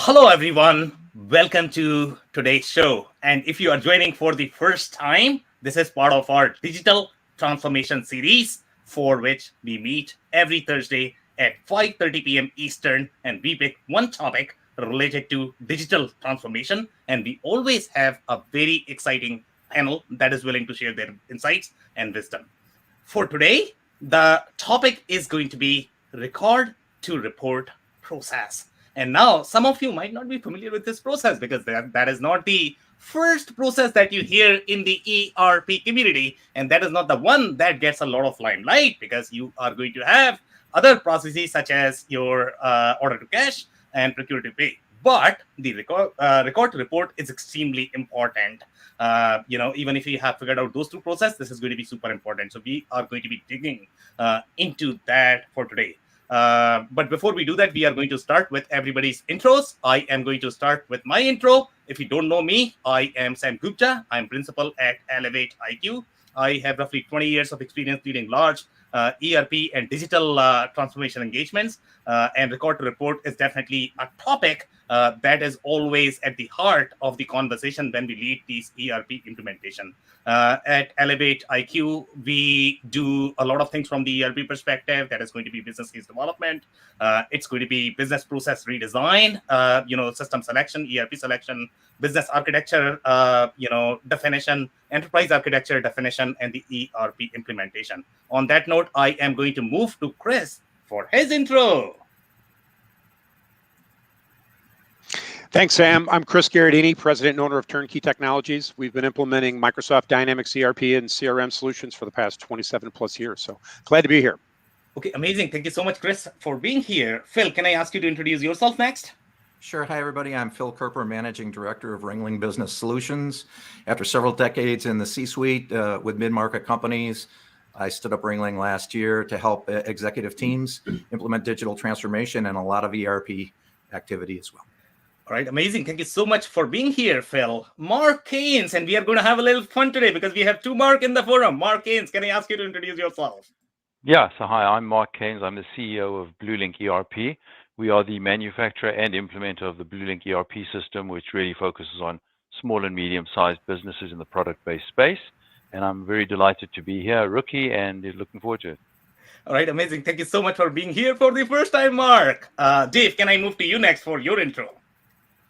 Hello, everyone. Welcome to today's show. And if you are joining for the first time, this is part of our digital transformation series, for which we meet every Thursday at 5:30 p.m. Eastern, and we pick one topic related to digital transformation. And we always have a very exciting panel that is willing to share their insights and wisdom. For today, the topic is going to be record to report process. And now some of you might not be familiar with this process because that is not the first process that you hear in the ERP community. And that is not the one that gets a lot of limelight because you are going to have other processes such as your order to cash and procure to pay. But the record to report is extremely important. Even if you have figured out those two processes, this is going to be super important. So we are going to be digging into that for today. But before we do that, we are going to start with everybody's intros. I am going to start with my intro. If you don't know me, I am Sam Gupta. I'm principal at Elevate IQ. I have roughly 20 years of experience leading large ERP and digital transformation engagements. And record to report is definitely a topic that is always at the heart of the conversation when we lead these ERP implementation. At Elevate IQ, we do a lot of things from the ERP perspective. That is going to be business case development. It's going to be business process redesign, system selection, ERP selection, business architecture, definition, enterprise architecture definition, and the ERP implementation. On that note, I am going to move to Chris for his intro. Thanks, Sam. I'm Chris Gherardini, president and owner of Turnkey Technologies. We've been implementing Microsoft Dynamics ERP and CRM solutions for the past 27 plus years. So glad to be here. Okay, amazing. Thank you so much, Chris, for being here. Phil, can I ask you to introduce yourself next? Sure. Hi, everybody. I'm Phil Kerper, Managing Director of Ringling Business Solutions. After several decades in the C-suite with mid-market companies, I stood up Ringling last year to help executive teams implement digital transformation and a lot of ERP activity as well. All right, amazing. Thank you so much for being here, Phil. Mark Keynes, and we are going to have a little fun today because we have two Mark in the forum. Mark Keynes, can I ask you to introduce yourself? Yeah, so hi, I'm Mark Keynes. I'm the CEO of Bluelink ERP. We are the manufacturer and implementer of the Bluelink ERP system, which really focuses on small and medium-sized businesses in the product-based space. And I'm very delighted to be here, rookie, and looking forward to it. All right, amazing. Thank you so much for being here for the first time, Mark. Dave, can I move to you next for your intro?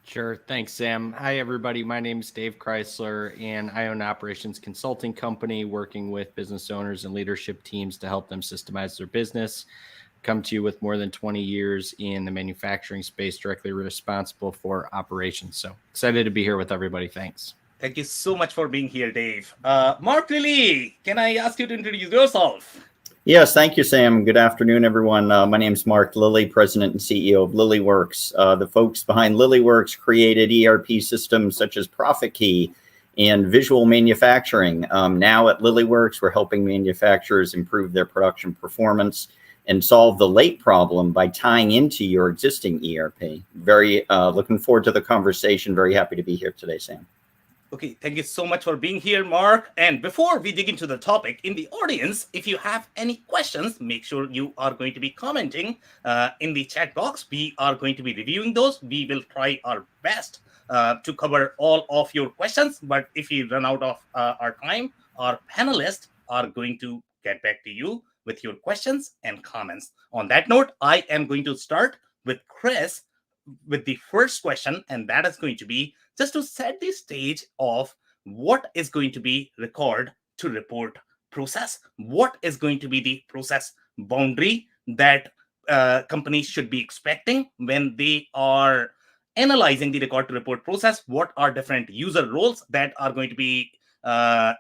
Sure. Thanks, Sam. Hi, everybody. My name is Dave Crysler, and I own an operations consulting company working with business owners and leadership teams to help them systemize their business. Come to you with more than 20 years in the manufacturing space, directly responsible for operations. So excited to be here with everybody. Thanks. Thank you so much for being here, Dave. Mark Lilly, can I ask you to introduce yourself? Yes, thank you, Sam. Good afternoon, everyone. My name is Mark Lilly, President and CEO of Lillyworks. The folks behind Lillyworks created ERP systems such as Profit Key and visual manufacturing. Now at Lillyworks, we're helping manufacturers improve their production performance and solve the late problem by tying into your existing ERP. Very looking forward to the conversation. Very happy to be here today, Sam. Okay, thank you so much for being here, Mark. And before we dig into the topic, in the audience, if you have any questions, make sure you are going to be commenting in the chat box. We are going to be reviewing those. We will try our best to cover all of your questions. But if we run out of our time, our panelists are going to get back to you with your questions and comments. On that note, I am going to start with Chris with the first question, and that is going to be just to set the stage of what is going to be record to report process. What is going to be the process boundary that companies should be expecting when they are analyzing the record to report process? What are different user roles that are going to be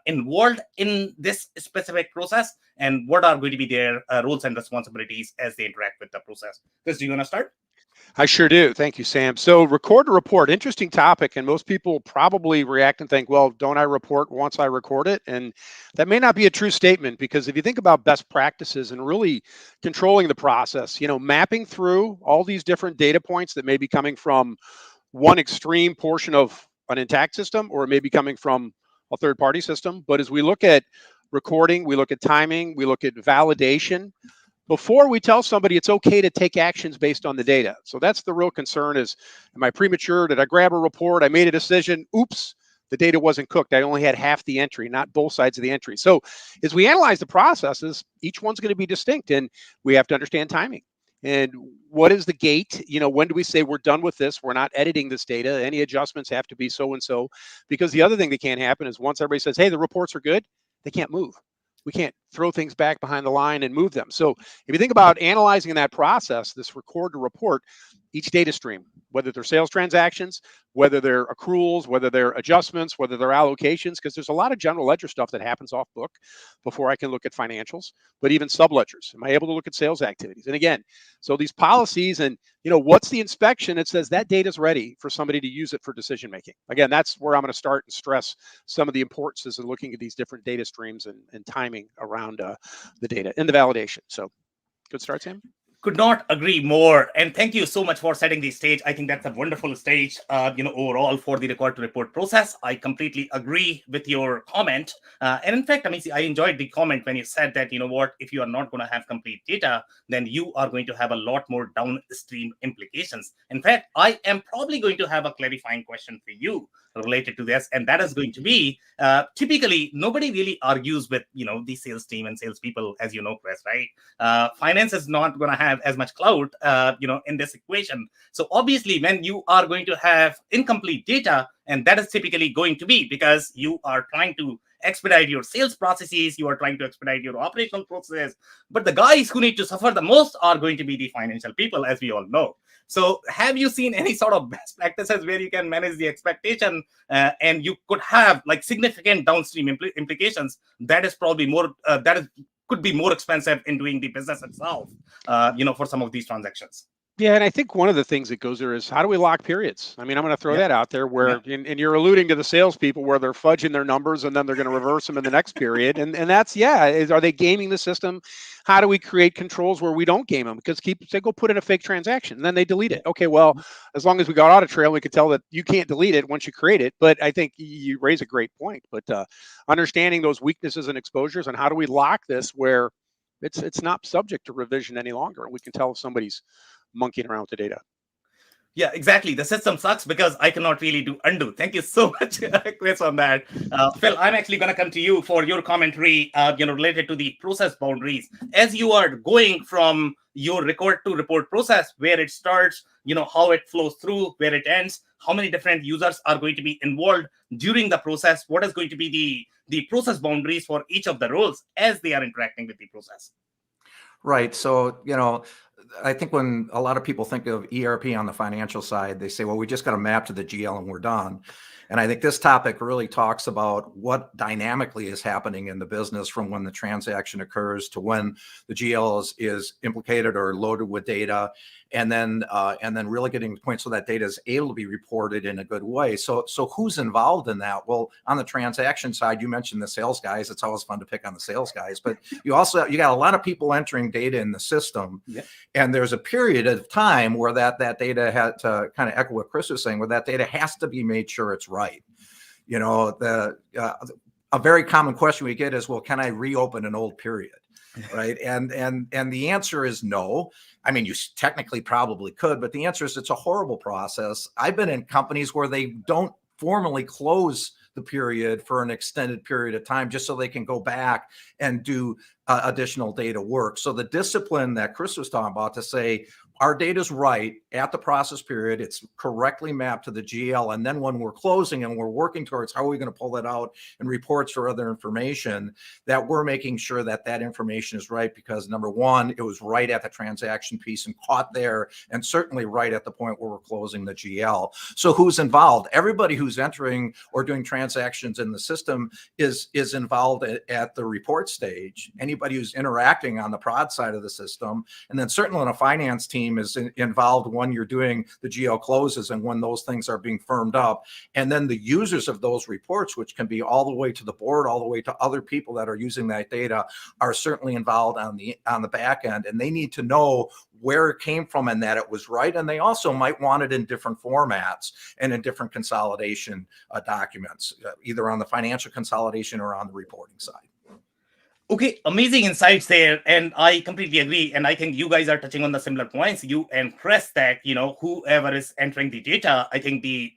involved in this specific process? And what are going to be their roles and responsibilities as they interact with the process? Chris, do you want to start? I sure do. Thank you, Sam. So record to report, interesting topic. And most people probably react and think, well, don't I report once I record it? And that may not be a true statement, because if you think about best practices and really controlling the process, mapping through all these different data points that may be coming from one extreme portion of an intact system, or it may be coming from a third-party system. But as we look at recording, we look at timing, we look at validation, before we tell somebody it's okay to take actions based on the data. So that's the real concern is, am I premature? Did I grab a report? I made a decision. Oops, the data wasn't cooked. I only had half the entry, not both sides of the entry. So as we analyze the processes, each one's going to be distinct, and we have to understand timing. And what is the gate? When do we say we're done with this? We're not editing this data. Any adjustments have to be so-and-so. Because the other thing that can't happen is once everybody says, hey, the reports are good, they can't move. We can't throw things back behind the line and move them. So if you think about analyzing that process, this record to report, each data stream, whether they're sales transactions, whether they're accruals, whether they're adjustments, whether they're allocations, because there's a lot of general ledger stuff that happens off book before I can look at financials, but even subledgers. Am I able to look at sales activities? And again, so these policies and, what's the inspection? It says that data is ready for somebody to use it for decision making. Again, that's where I'm going to start and stress some of the importances of looking at these different data streams and timing around the data and the validation. So good start, Sam. Could not agree more. And thank you so much for setting the stage. I think that's a wonderful stage, overall for the record to report process. I completely agree with your comment. And in fact, I enjoyed the comment when you said that, if you are not going to have complete data, then you are going to have a lot more downstream implications. In fact, I am probably going to have a clarifying question for you related to this. And that is going to be, typically, nobody really argues with, the sales team and salespeople, as you know, Chris, right? Finance is not going to have as much clout, in this equation. So obviously, when you are going to have incomplete data, and that is typically going to be because you are trying to expedite your sales processes, you are trying to expedite your operational processes, but the guys who need to suffer the most are going to be the financial people, as we all know. So have you seen any sort of best practices where you can manage the expectation and you could have like significant downstream implications? That is probably more, could be more expensive in doing the business itself, for some of these transactions. Yeah, and I think one of the things that goes there is how do we lock periods? I'm going to throw that out there where, and you're alluding to the salespeople where they're fudging their numbers and then they're going to reverse them in the next period. And that's, are they gaming the system? How do we create controls where we don't game them? Because say go put in a fake transaction and then they delete it. Okay, well, as long as we got audit trail, we could tell that you can't delete it once you create it. But I think you raise a great point. But understanding those weaknesses and exposures and how do we lock this where it's not subject to revision any longer, and we can tell if somebody's monkeying around with the data. Yeah, exactly. The system sucks because I cannot really do undo. Thank you so much, Chris, on that. Phil, I'm actually going to come to you for your commentary, related to the process boundaries. As you are going from your record to report process, where it starts, how it flows through, where it ends, how many different users are going to be involved during the process, what is going to be the process boundaries for each of the roles as they are interacting with the process. Right. So, I think when a lot of people think of ERP on the financial side, they say, well, we just got to map to the GL and we're done. And I think this topic really talks about what dynamically is happening in the business from when the transaction occurs to when the GL is implicated or loaded with data, and then really getting to the point so that data is able to be reported in a good way. So who's involved in that? Well, on the transaction side, you mentioned the sales guys. It's always fun to pick on the sales guys, but you got a lot of people entering data in the system. Yeah. And there's a period of time where that data had to kind of echo what Chris was saying, where that data has to be made sure it's right. A very common question we get is, well, can I reopen an old period? Right. And the answer is no. You technically probably could, but the answer is it's a horrible process. I've been in companies where they don't formally close the period for an extended period of time just so they can go back and do additional data work. So the discipline that Chris was talking about to say, our data's right at the process period, it's correctly mapped to the GL. And then when we're closing and we're working towards how are we going to pull that out in reports or other information, that we're making sure that information is right because number one, it was right at the transaction piece and caught there, and certainly right at the point where we're closing the GL. So who's involved? Everybody who's entering or doing transactions in the system is involved at the report stage. Anybody who's interacting on the prod side of the system, and then certainly on a finance team is involved when you're doing the GL closes and when those things are being firmed up. And then the users of those reports, which can be all the way to the board, all the way to other people that are using that data, are certainly involved on the back end. And they need to know where it came from and that it was right. And they also might want it in different formats and in different consolidation documents, either on the financial consolidation or on the reporting side. Okay, amazing insights there, and I completely agree. And I think you guys are touching on the similar points. You and Chris, that whoever is entering the data, I think we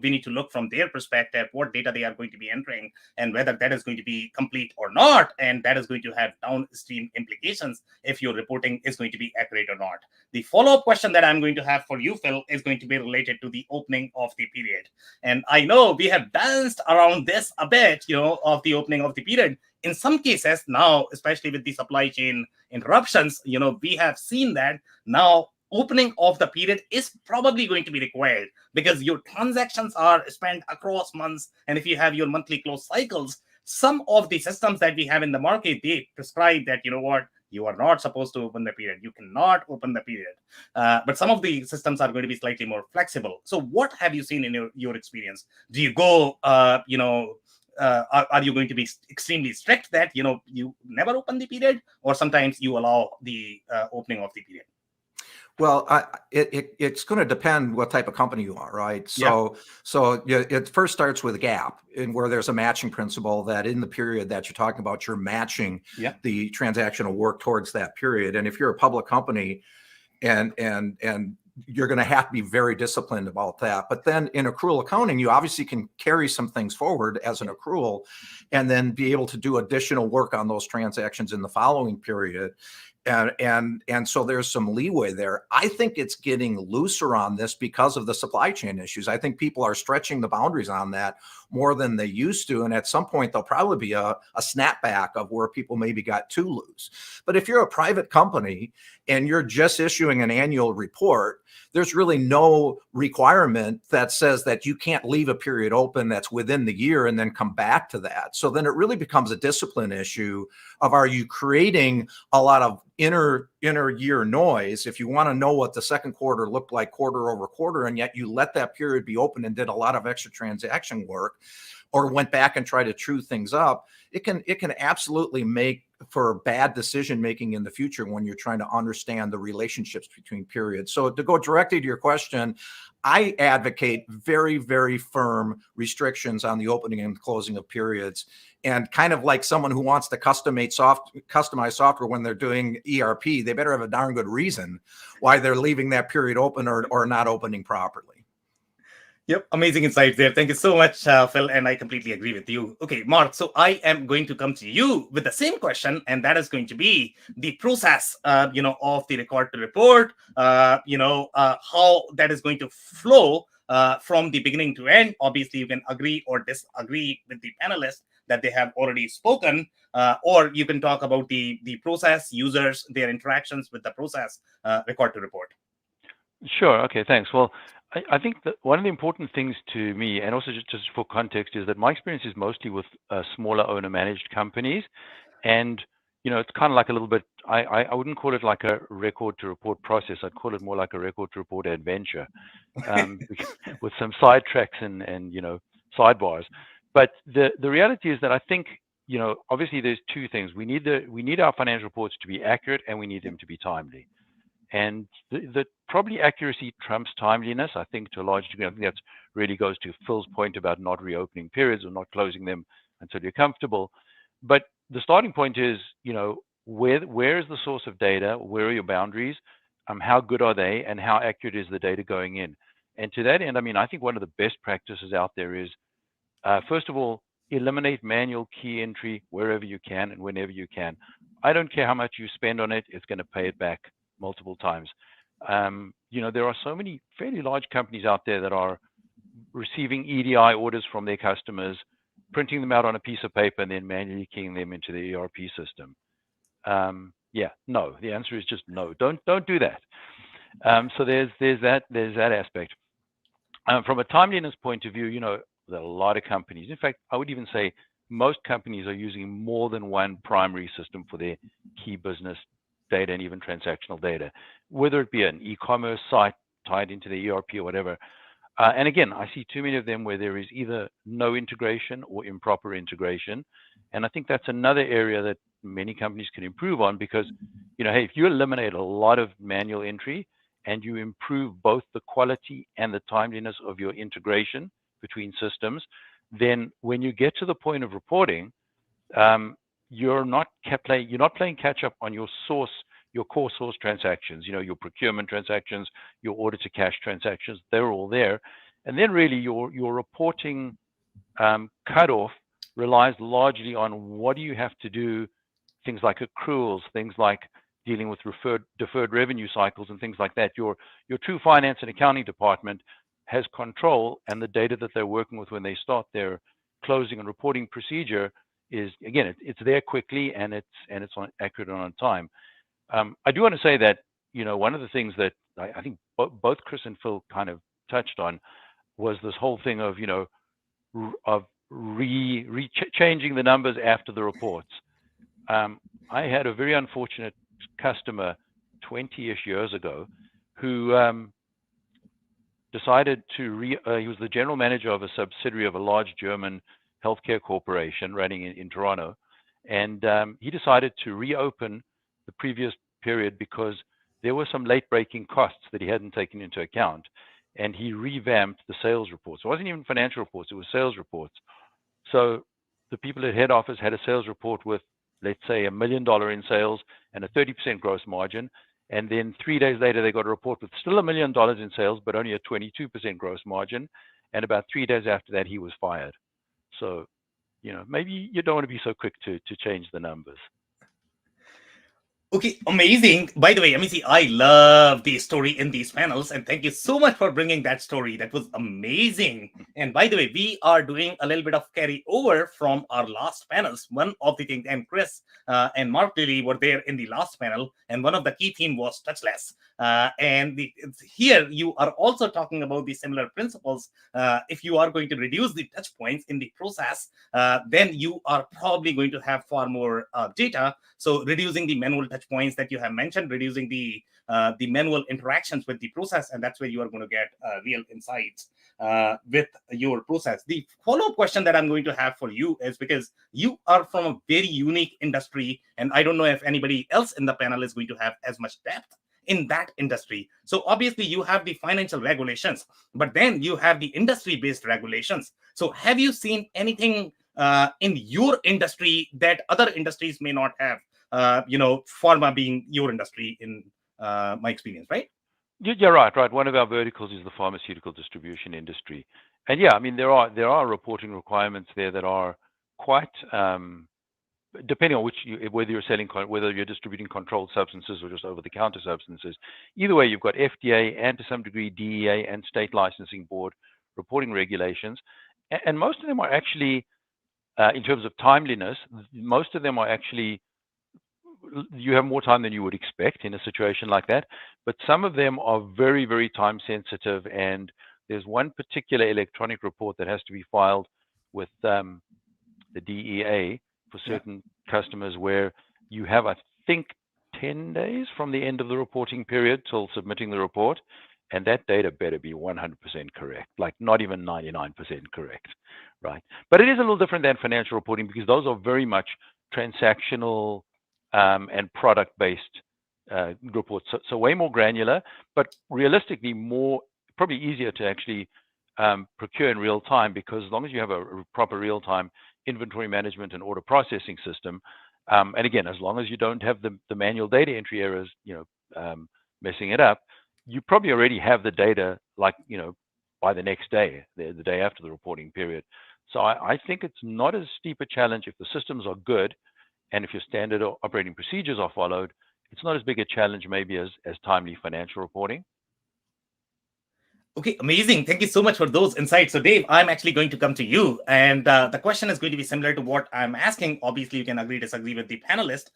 need to look from their perspective what data they are going to be entering and whether that is going to be complete or not, and that is going to have downstream implications if your reporting is going to be accurate or not. The follow-up question that I'm going to have for you, Phil, is going to be related to the opening of the period, and I know we have danced around this a bit, of the opening of the period. In some cases now, especially with the supply chain interruptions, we have seen that now opening of the period is probably going to be required because your transactions are spent across months. And if you have your monthly close cycles, some of the systems that we have in the market, they prescribe that, you are not supposed to open the period. You cannot open the period. But some of the systems are going to be slightly more flexible. So what have you seen in your experience? Do you go, are you going to be extremely strict that you never open the period, or sometimes you allow the opening of the period? Well, it's going to depend what type of company you are, right? So it first starts with a gap, in where there's a matching principle that in the period that you're talking about, you're matching the transactional work towards that period. And if you're a public company, and you're going to have to be very disciplined about that. But then in accrual accounting, you obviously can carry some things forward as an accrual and then be able to do additional work on those transactions in the following period. And so there's some leeway there. I think it's getting looser on this because of the supply chain issues. I think people are stretching the boundaries on that more than they used to. And at some point, there'll probably be a snapback of where people maybe got too loose. But if you're a private company and you're just issuing an annual report, there's really no requirement that says that you can't leave a period open that's within the year and then come back to that. So then it really becomes a discipline issue of, are you creating a lot of inner year noise if you want to know what the second quarter looked like quarter over quarter, and yet you let that period be open and did a lot of extra transaction work, or went back and tried to true things up. It can absolutely make for bad decision making in the future when you're trying to understand the relationships between periods. So to go directly to your question, I advocate very, very firm restrictions on the opening and closing of periods. And kind of like someone who wants to customize software when they're doing ERP, they better have a darn good reason why they're leaving that period open or not opening properly. Yep, amazing insights there. Thank you so much, Phil, and I completely agree with you. Okay, Mark, so I am going to come to you with the same question, and that is going to be the process, of the record to report, how that is going to flow from the beginning to end. Obviously, you can agree or disagree with the panelists that they have already spoken, or you can talk about the process, users, their interactions with the process, record to report. Sure. Okay, thanks. Well, I think that one of the important things to me, and also just for context, is that my experience is mostly with smaller owner-managed companies. And, it's kind of like a little bit, I wouldn't call it like a record to report process. I'd call it more like a record to report adventure, with some sidetracks and sidebars. But the reality is that I think, obviously there's two things. We need our financial reports to be accurate, and we need them to be timely. And the probably accuracy trumps timeliness, I think, to a large degree. I think that really goes to Phil's point about not reopening periods or not closing them until you're comfortable. But the starting point is, where is the source of data? Where are your boundaries? How good are they? And how accurate is the data going in? And to that end, I think one of the best practices out there is, first of all, eliminate manual key entry wherever you can and whenever you can. I don't care how much you spend on it, it's going to pay it back multiple times. There are so many fairly large companies out there that are receiving EDI orders from their customers, printing them out on a piece of paper, and then manually keying them into the ERP system. No. The answer is just no. Don't do that. So there's that aspect. From a timeliness point of view, there are a lot of companies. In fact, I would even say most companies are using more than one primary system for their key business data and even transactional data, whether it be an e-commerce site tied into the ERP or whatever. And again, I see too many of them where there is either no integration or improper integration. And I think that's another area that many companies can improve on, because, hey, if you eliminate a lot of manual entry and you improve both the quality and the timeliness of your integration between systems, then when you get to the point of reporting, you're not playing catch up on your core source transactions, your procurement transactions, your order to cash transactions. They're all there. And then really your reporting cutoff relies largely on what do you have to do, things like accruals, things like dealing with deferred revenue cycles and things like that. Your true finance and accounting department has control, and the data that they're working with when they start their closing and reporting procedure is, again, it's there quickly, and it's accurate and on time. I do want to say that one of the things that I think both Chris and Phil kind of touched on was this whole thing of changing the numbers after the reports. I had a very unfortunate customer 20-ish years ago who decided to he was the general manager of a subsidiary of a large German healthcare corporation running in Toronto, and he decided to reopen the previous period because there were some late-breaking costs that he hadn't taken into account, and he revamped the sales reports. It wasn't even financial reports, it was sales reports. So the people at head office had a sales report with, let's say, $1 million in sales and a 30% gross margin. And then 3 days later, they got a report with still $1 million in sales, but only a 22% gross margin. And about 3 days after that, he was fired. So, maybe you don't want to be so quick to change the numbers. Okay, amazing. By the way, I love the story in these panels, and thank you so much for bringing that story. That was amazing. And by the way, we are doing a little bit of carry over from our last panels. One of the things, and Chris and Mark Lilly were there in the last panel, and one of the key theme was touchless. Here you are also talking about the similar principles. If you are going to reduce the touch points in the process, then you are probably going to have far more data. So reducing the manual touch points that you have mentioned, reducing the manual interactions with the process, and that's where you are going to get real insights with your process. The follow-up question that I'm going to have for you is, because you are from a very unique industry, and I don't know if anybody else in the panel is going to have as much depth in that industry. So obviously you have the financial regulations, but then you have the industry-based regulations. So have you seen anything in your industry that other industries may not have? Pharma being your industry in my experience, right? You're right. One of our verticals is the pharmaceutical distribution industry. And yeah, there are reporting requirements there that are quite, depending on whether you're distributing controlled substances or just over-the-counter substances. Either way, you've got FDA and to some degree DEA and state licensing board reporting regulations. And most of them are actually, in terms of timeliness, most of them are actually, you have more time than you would expect in a situation like that. But some of them are very, very time sensitive. And there's one particular electronic report that has to be filed with the DEA for certain customers, where you have, I think, 10 days from the end of the reporting period till submitting the report. And that data better be 100% correct, like not even 99% correct, right? But it is a little different than financial reporting, because those are very much transactional and product-based reports. So way more granular, but realistically probably easier to actually procure in real time, because as long as you have a proper real-time inventory management and order processing system, and again, as long as you don't have the manual data entry errors, messing it up, you probably already have the data, like, by the next day, the day after the reporting period. So I think it's not as steep a challenge if the systems are good, and if your standard operating procedures are followed. It's not as big a challenge maybe as timely financial reporting. Okay, amazing. Thank you so much for those insights. So Dave, I'm actually going to come to you, and the question is going to be similar to what I'm asking. Obviously, you can agree, disagree with the panelist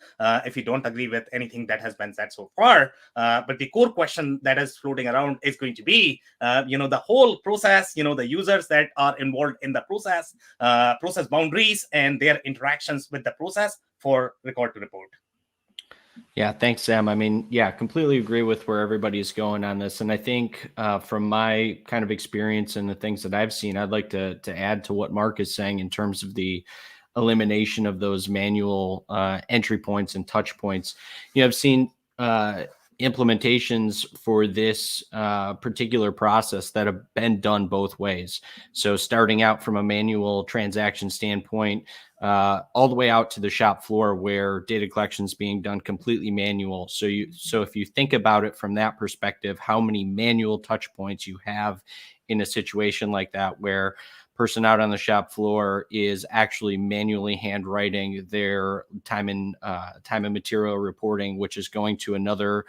if you don't agree with anything that has been said so far. But the core question that is floating around is going to be, the whole process, the users that are involved in the process, process boundaries, and their interactions with the process for record to report. Yeah, thanks, Sam. Completely agree with where everybody's going on this. And I think from my kind of experience and the things that I've seen, I'd like to add to what Mark is saying in terms of the elimination of those manual entry points and touch points. I've seen implementations for this particular process that have been done both ways. So starting out from a manual transaction standpoint, all the way out to the shop floor where data collection is being done completely manual. So if you think about it from that perspective, how many manual touch points you have in a situation like that, where person out on the shop floor is actually manually handwriting their time and material reporting, which is going to another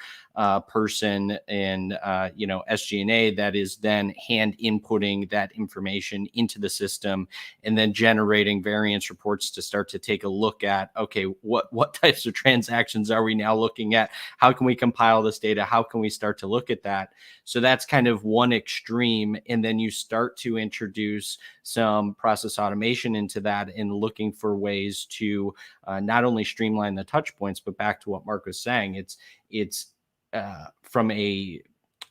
person in SG&A that is then hand inputting that information into the system and then generating variance reports to start to take a look at, okay, what types of transactions are we now looking at? How can we compile this data? How can we start to look at that? So that's kind of one extreme. And then you start to introduce some process automation into that and looking for ways to not only streamline the touch points, but back to what Mark was saying, it's from an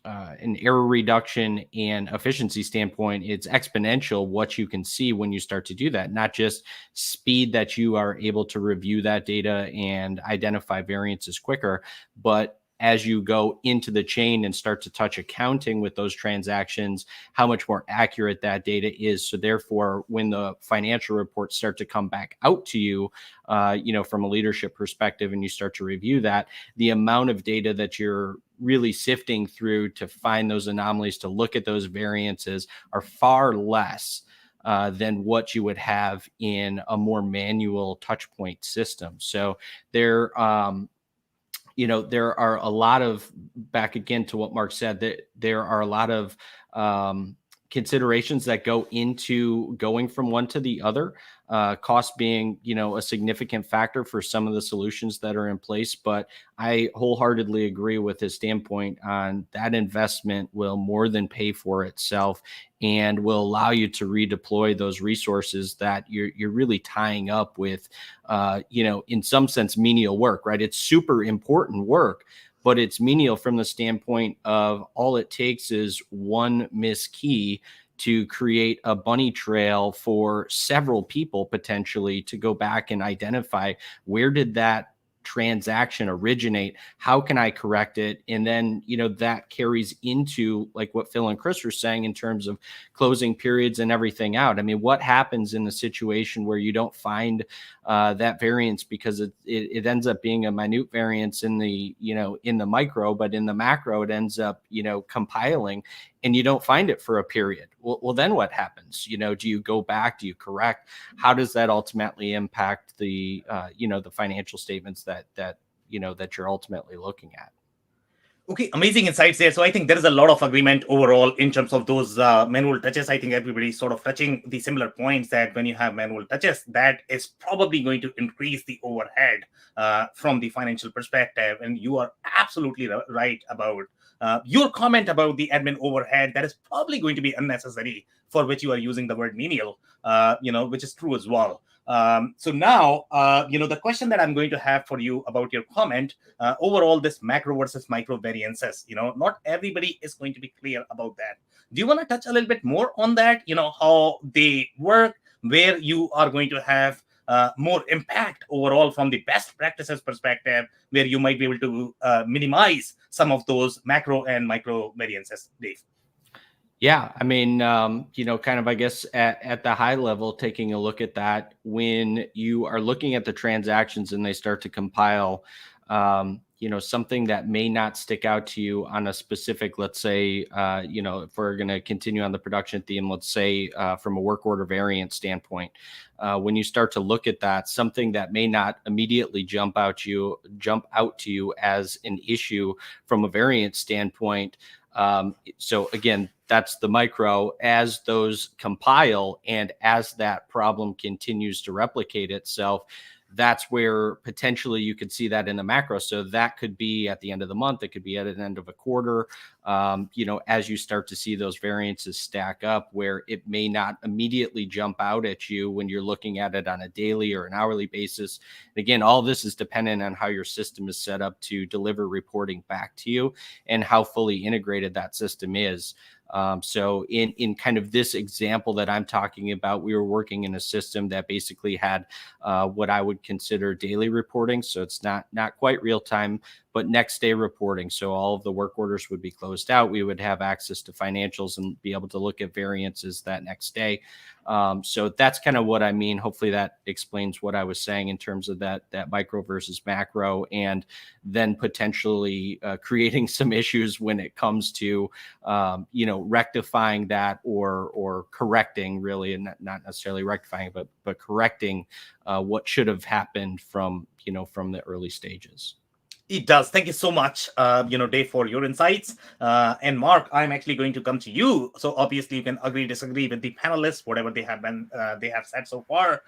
error reduction and efficiency standpoint, it's exponential what you can see when you start to do that. Not just speed that you are able to review that data and identify variances quicker, but as you go into the chain and start to touch accounting with those transactions, how much more accurate that data is. So therefore, when the financial reports start to come back out to you, from a leadership perspective, and you start to review that, the amount of data that you're really sifting through to find those anomalies, to look at those variances, are far less than what you would have in a more manual touch point system. So there are a lot of, back again to what Mark said, that there are a lot of considerations that go into going from one to the other, cost being, a significant factor for some of the solutions that are in place. But I wholeheartedly agree with his standpoint on that. Investment will more than pay for itself and will allow you to redeploy those resources that you're really tying up with, in some sense, menial work, right? It's super important work, but it's menial from the standpoint of all it takes is one miss key to create a bunny trail for several people potentially to go back and identify, where did that transaction originate? How can I correct it? And then, that carries into like what Phil and Chris were saying in terms of closing periods and everything out. I mean, what happens in the situation where you don't find that variance because it ends up being a minute variance in the, in the micro, but in the macro, it ends up, compiling, and you don't find it for a period. Well, then what happens? Do you go back? Do you correct? How does that ultimately impact the, the financial statements that you're ultimately looking at? Okay, amazing insights there. So I think there is a lot of agreement overall in terms of those manual touches. I think everybody's sort of touching the similar points that when you have manual touches, that is probably going to increase the overhead from the financial perspective. And you are absolutely right about your comment about the admin overhead. That is probably going to be unnecessary, for which you are using the word menial, which is true as well. So now, the question that I'm going to have for you about your comment, overall, this macro versus micro variances, not everybody is going to be clear about that. Do you want to touch a little bit more on that? How they work, where you are going to have more impact overall from the best practices perspective, where you might be able to minimize some of those macro and micro variances, Dave? Yeah, I mean, kind of, I guess, at the high level, taking a look at that, when you are looking at the transactions and they start to compile, something that may not stick out to you on a specific, let's say, if we're going to continue on the production theme, let's say from a work order variance standpoint, when you start to look at that, something that may not immediately jump out to you as an issue from a variance standpoint. So again, that's the micro. As those compile and as that problem continues to replicate itself, that's where potentially you could see that in the macro. So that could be at the end of the month. It could be at the end of a quarter, as you start to see those variances stack up, where it may not immediately jump out at you when you're looking at it on a daily or an hourly basis. And again, all this is dependent on how your system is set up to deliver reporting back to you and how fully integrated that system is. So in kind of this example that I'm talking about, we were working in a system that basically had what I would consider daily reporting. So it's not quite real time, but next day reporting. So all of the work orders would be closed out. We would have access to financials and be able to look at variances that next day. So that's kind of what I mean. Hopefully that explains what I was saying in terms of that micro versus macro, and then potentially creating some issues when it comes to, rectifying that or correcting, really, and not necessarily rectifying, but correcting what should have happened from the early stages. It does. Thank you so much, Dave, for your insights. And Mark, I'm actually going to come to you. So obviously, you can agree, disagree with the panelists, whatever they have said so far,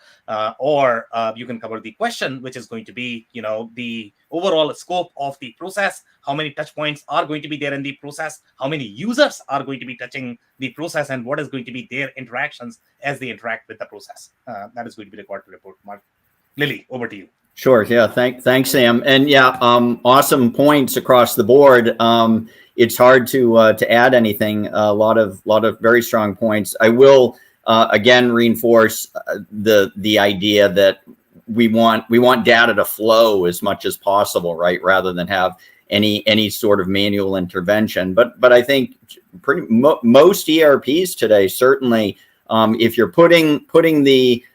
or you can cover the question, which is going to be, the overall scope of the process. How many touch points are going to be there in the process? How many users are going to be touching the process, and what is going to be their interactions as they interact with the process? That is going to be required to report. Mark, Lilly, over to you. Sure. Yeah. Thanks, Sam. And yeah, awesome points across the board. It's hard to add anything. A lot of very strong points. I will again reinforce the idea that we want data to flow as much as possible, right, rather than have any sort of manual intervention. But I think most ERPs today, certainly, if you're putting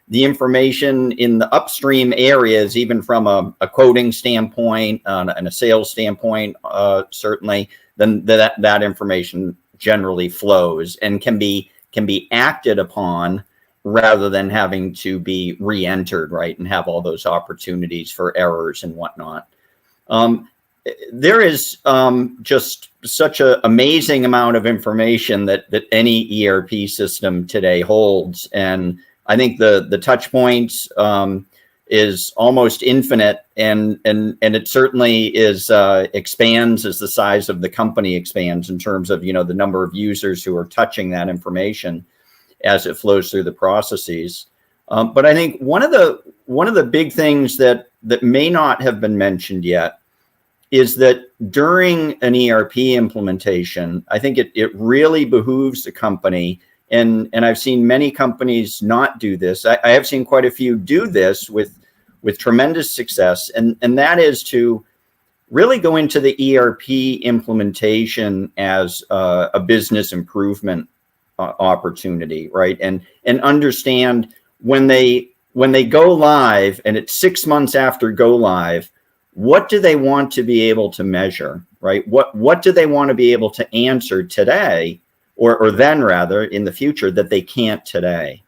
the information in the upstream areas, even from a quoting standpoint and a sales standpoint, certainly, then that information generally flows and can be acted upon rather than having to be re-entered, right, and have all those opportunities for errors and whatnot. There is just such an amazing amount of information that any ERP system today holds, and I think the touch points is almost infinite, and it certainly is expands as the size of the company expands in terms of the number of users who are touching that information as it flows through the processes. But I think one of the big things that may not have been mentioned yet is that during an ERP implementation, I think it really behooves the company. And I've seen many companies not do this. I have seen quite a few do this with tremendous success. And that is to really go into the ERP implementation as a business improvement opportunity, right? And understand when they go live, and it's 6 months after go live, what do they want to be able to measure, right? What do they want to be able to answer today? Or then rather in the future that they can't today,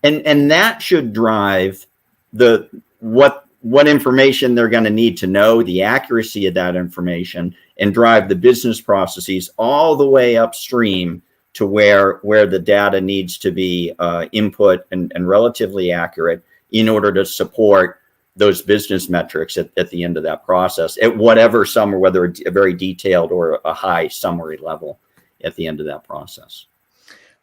and that should drive what information they're going to need to know, the accuracy of that information, and drive the business processes all the way upstream to where the data needs to be input and relatively accurate in order to support those business metrics at the end of that process at whatever summary, whether it's a very detailed or a high summary level at the end of that process.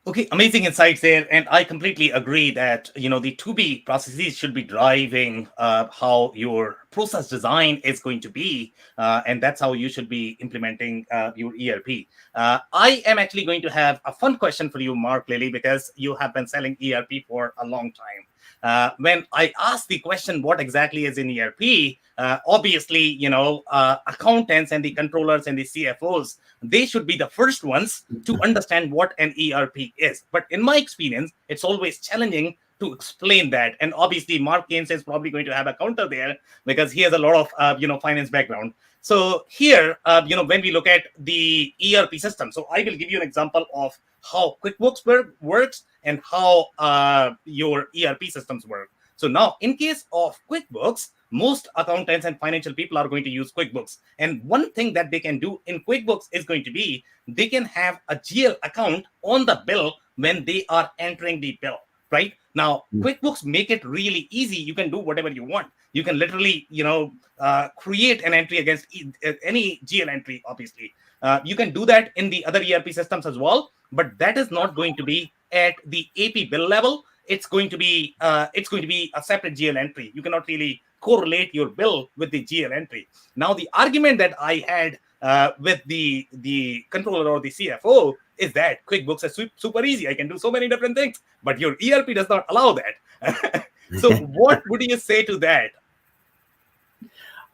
Okay, amazing insights there. And I completely agree that, the to-be processes should be driving how your process design is going to be. And that's how you should be implementing your ERP. I am actually going to have a fun question for you, Mark, Lilly, because you have been selling ERP for a long time. When I asked the question, what exactly is in ERP? Obviously, accountants and the controllers and the CFOs, they should be the first ones to understand what an ERP is. But in my experience, it's always challenging to explain that. And obviously, Mark Keynes is probably going to have a counter there because he has a lot of, finance background. So here, when we look at the ERP system, so I will give you an example of how Quickbooks works and how your ERP systems work. So now, in case of Quickbooks, most accountants and financial people are going to use Quickbooks. And one thing that they can do in Quickbooks is going to be, they can have a GL account on the bill when they are entering the bill, right? Now, Quickbooks make it really easy. You can do whatever you want. You can literally, create an entry against any GL entry, obviously. You can do that in the other ERP systems as well, but that is not going to be at the AP bill level. It's going to be a separate GL entry. You cannot really correlate your bill with the GL entry. Now, the argument that I had with the controller or the CFO is that Quickbooks is super easy. I can do so many different things, but your ERP does not allow that. So what would you say to that?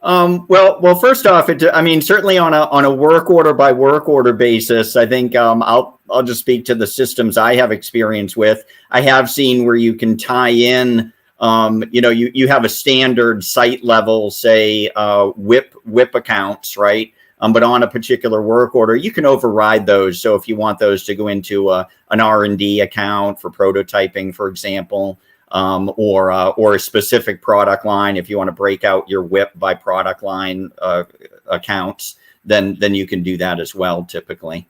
Well, first off, I mean, certainly on a work order by work order basis, I think I'll just speak to the systems I have experience with. I have seen where you can tie in, you have a standard site level, say, WIP accounts, right? But on a particular work order, you can override those. So if you want those to go into an R&D account for prototyping, for example, or a specific product line, if you want to break out your WIP by product line accounts, then you can do that as well. Typically,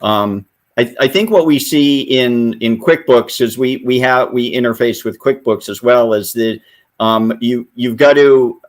I think what we see in QuickBooks is we interface with QuickBooks as well, is that you've got to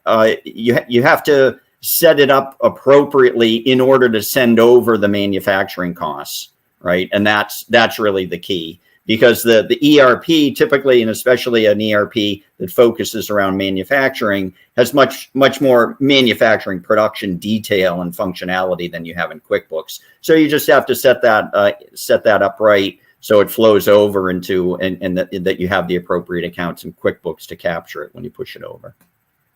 you have to set it up appropriately in order to send over the manufacturing costs, right? And that's really the key. Because the ERP typically, and especially an ERP that focuses around manufacturing, has much more manufacturing production detail and functionality than you have in QuickBooks. So you just have to set that up right so it flows over into and that you have the appropriate accounts in QuickBooks to capture it when you push it over.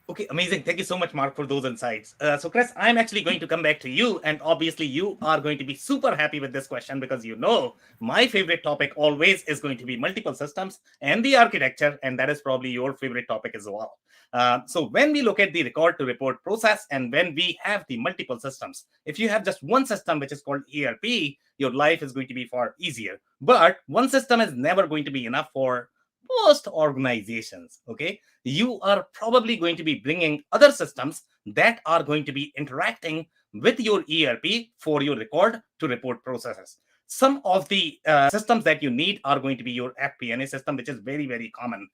Okay, amazing. Thank you so much, Mark, for those insights. So, Chris, I'm actually going to come back to you, and obviously you are going to be super happy with this question because my favorite topic always is going to be multiple systems and the architecture, and that is probably your favorite topic as well. So when we look at the record to report process and when we have the multiple systems, if you have just one system, which is called ERP, your life is going to be far easier. But one system is never going to be enough for most organizations, okay? You are probably going to be bringing other systems that are going to be interacting with your ERP for your record to report processes. Some of the systems that you need are going to be your FP&A system, which is very, very common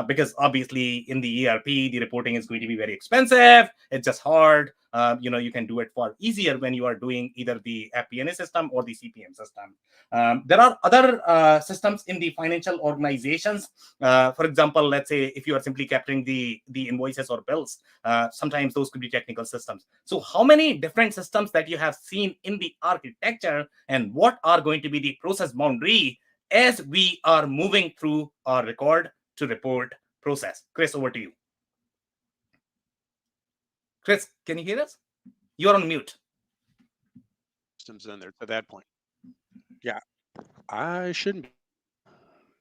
because obviously in the ERP, the reporting is going to be very expensive. It's just hard. You can do it far easier when you are doing either the FP&A system or the CPM system. There are other systems in the financial organizations. For example, let's say if you are simply capturing the invoices or bills, sometimes those could be technical systems. So how many different systems that you have seen in the architecture, and what are going to be the process boundary as we are moving through our record to report process? Chris, over to you. Chris, can you hear us? You're on mute. Systems in there to that point. Yeah, I shouldn't.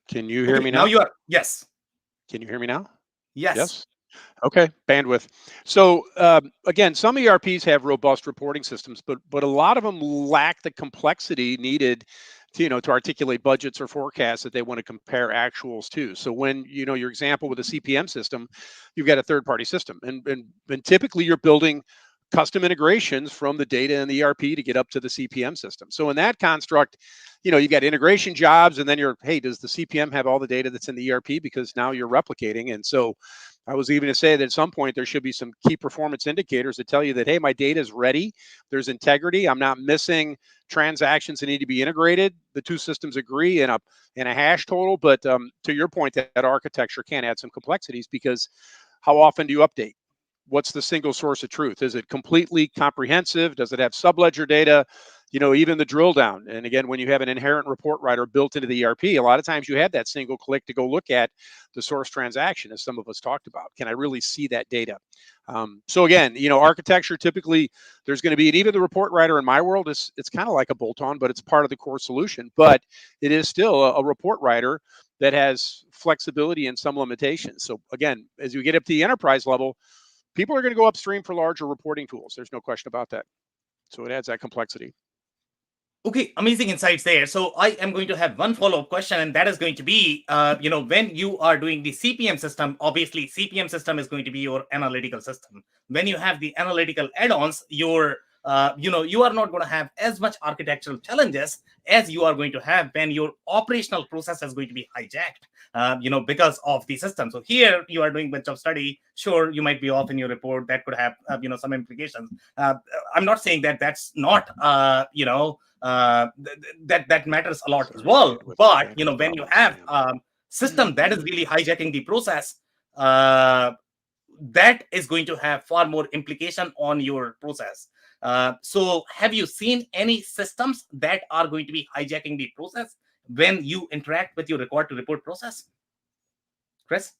Can you hear me now? Now you are. Yes. Can you hear me now? Yes. Okay, bandwidth. So again, some ERPs have robust reporting systems, but a lot of them lack the complexity needed to articulate budgets or forecasts that they want to compare actuals to. So when your example with a CPM system, you've got a third-party system, and typically you're building custom integrations from the data in the ERP to get up to the CPM system. So in that construct, you got integration jobs, and then does the CPM have all the data that's in the ERP? Because now you're replicating. And so I was even to say that at some point there should be some key performance indicators that tell you that, hey, my data is ready. There's integrity. I'm not missing transactions that need to be integrated. The two systems agree in a hash total. But to your point, that architecture can add some complexities, because how often do you update? What's the single source of truth? Is it completely comprehensive? Does it have subledger data? Even the drill down. And again, when you have an inherent report writer built into the ERP, a lot of times you have that single click to go look at the source transaction, as some of us talked about. Can I really see that data? So again, architecture, typically there's going to be, and even the report writer in my world, it's kind of like a bolt-on, but it's part of the core solution. But it is still a report writer that has flexibility and some limitations. So again, as you get up to the enterprise level, people are going to go upstream for larger reporting tools. There's no question about that. So it adds that complexity. Okay, amazing insights there. So I am going to have one follow-up question, and that is going to be, when you are doing the CPM system, obviously CPM system is going to be your analytical system. When you have the analytical add-ons, you are not going to have as much architectural challenges as you are going to have when your operational process is going to be hijacked, because of the system. So here you are doing a bunch of study. Sure, you might be off in your report. That could have, some implications. I'm not saying that that's not, that matters a lot as well. But when you have system that is really hijacking the process, that is going to have far more implication on your process. So have you seen any systems that are going to be hijacking the process when you interact with your record to report process? Chris?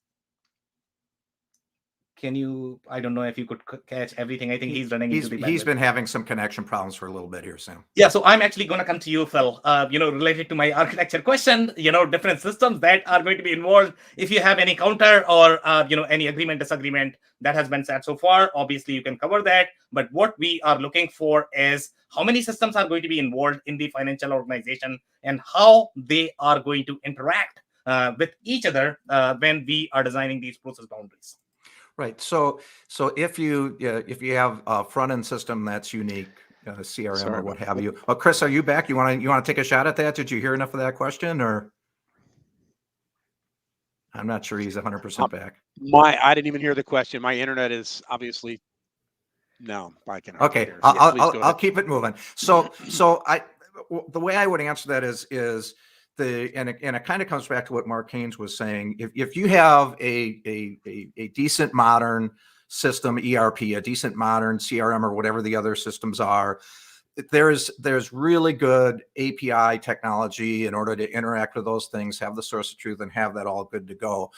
can you, I don't know if you could catch everything. I think he's running into the He's bandwidth. been having some connection problems for a little bit here, Sam. Yeah, so I'm actually going to come to you, Phil. Related to my architecture question, different systems that are going to be involved. If you have any counter or any agreement, disagreement that has been said so far, obviously you can cover that. But what we are looking for is how many systems are going to be involved in the financial organization and how they are going to interact with each other when we are designing these process boundaries. Right. So if you have a front end system that's unique, CRM Sorry or what about have that. you. Oh, Chris, are you back? You want to take a shot at that? Did you hear enough of that question, or? I'm not sure he's 100% back. I didn't even hear the question. My internet is obviously no. I can. Okay, Yes, I'll keep it moving. So the way I would answer that is and it kind of comes back to what Mark Haynes was saying. If you have a decent modern system, ERP, a decent modern CRM or whatever the other systems are, there's really good API technology in order to interact with those things, have the source of truth, and have that all good to go.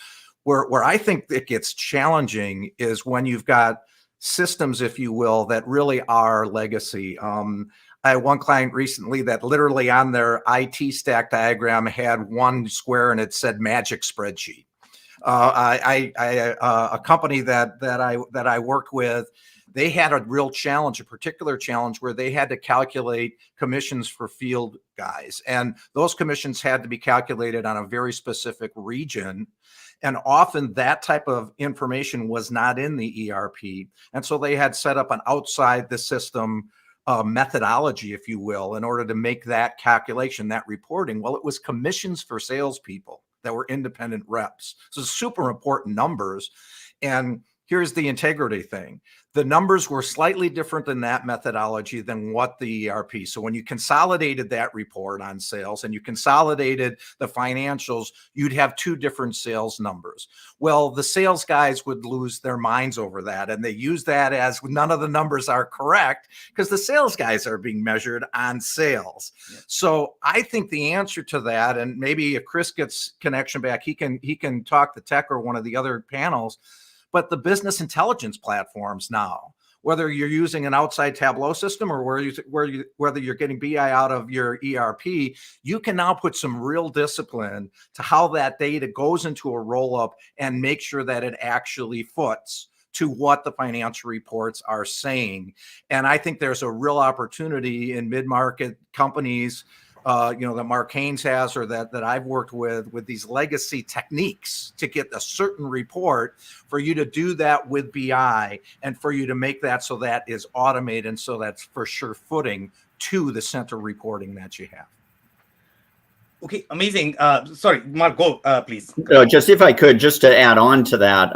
Where I think it gets challenging is when you've got systems, if you will, that really are legacy. I had one client recently that literally on their IT stack diagram had one square and it said magic spreadsheet. A company that I worked with, they had a real challenge, a particular challenge where they had to calculate commissions for field guys. And those commissions had to be calculated on a very specific region. And often that type of information was not in the ERP. And so they had set up an outside the system methodology, if you will, in order to make that calculation, that reporting. Well, it was commissions for salespeople that were independent reps. So super important numbers. And here's the integrity thing. The numbers were slightly different than that methodology than what the ERP. So when you consolidated that report on sales and you consolidated the financials, you'd have two different sales numbers. Well, the sales guys would lose their minds over that. And they use that as none of the numbers are correct because the sales guys are being measured on sales. Yeah. So I think the answer to that, and maybe if Chris gets connection back, he can talk to tech or one of the other panels. But the business intelligence platforms now, whether you're using an outside Tableau system or whether you're getting BI out of your ERP, you can now put some real discipline to how that data goes into a roll-up and make sure that it actually foots to what the financial reports are saying. And I think there's a real opportunity in mid-market companies that Mark Haynes has or that I've worked with these legacy techniques to get a certain report, for you to do that with BI and for you to make that so that is automated and so that's for sure footing to the center reporting that you have. Okay, amazing. Sorry, Mark, go, please. Just if I could, just to add on to that,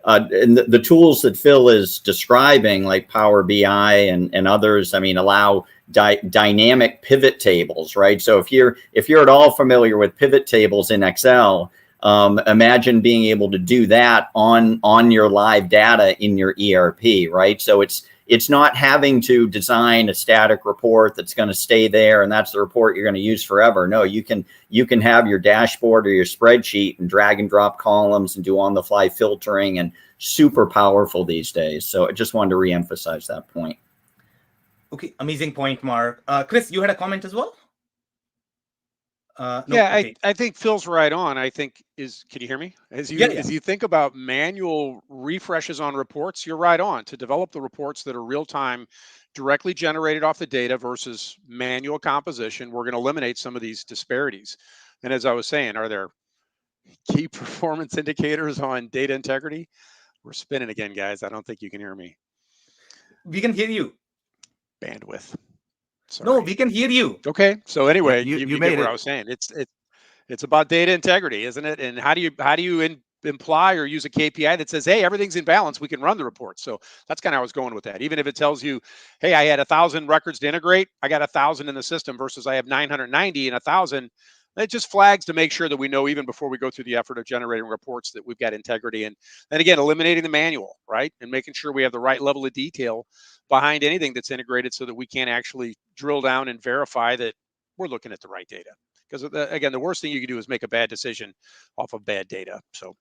and the tools that Phil is describing, like Power BI and others, I mean, allow dynamic pivot tables, right? So if you're at all familiar with pivot tables in Excel, imagine being able to do that on your live data in your ERP, right? So it's not having to design a static report that's going to stay there and that's the report you're going to use forever. No, you can have your dashboard or your spreadsheet and drag and drop columns and do on the fly filtering, and super powerful these days. So I just wanted to reemphasize that point. Okay, amazing point, Mark. Chris, you had a comment as well? No, okay. I think Phil's right on. I think can you hear me? As you think about manual refreshes on reports, you're right on. To develop the reports that are real time, directly generated off the data versus manual composition, we're going to eliminate some of these disparities. And as I was saying, are there key performance indicators on data integrity? We're spinning again, guys. I don't think you can hear me. We can hear you. Bandwidth. Sorry. No, we can hear you. Okay. So anyway, you get made what it. I was saying. It's about data integrity, isn't it? And how do you imply or use a KPI that says, hey, everything's in balance, we can run the report. So that's kind of how I was going with that. Even if it tells you, hey, I had 1,000 records to integrate, I got 1,000 in the system versus I have 990 and 1,000. It just flags to make sure that we know, even before we go through the effort of generating reports, that we've got integrity. And then again, eliminating the manual, right? And making sure we have the right level of detail behind anything that's integrated so that we can actually drill down and verify that we're looking at the right data. Because again, the worst thing you can do is make a bad decision off of bad data. So.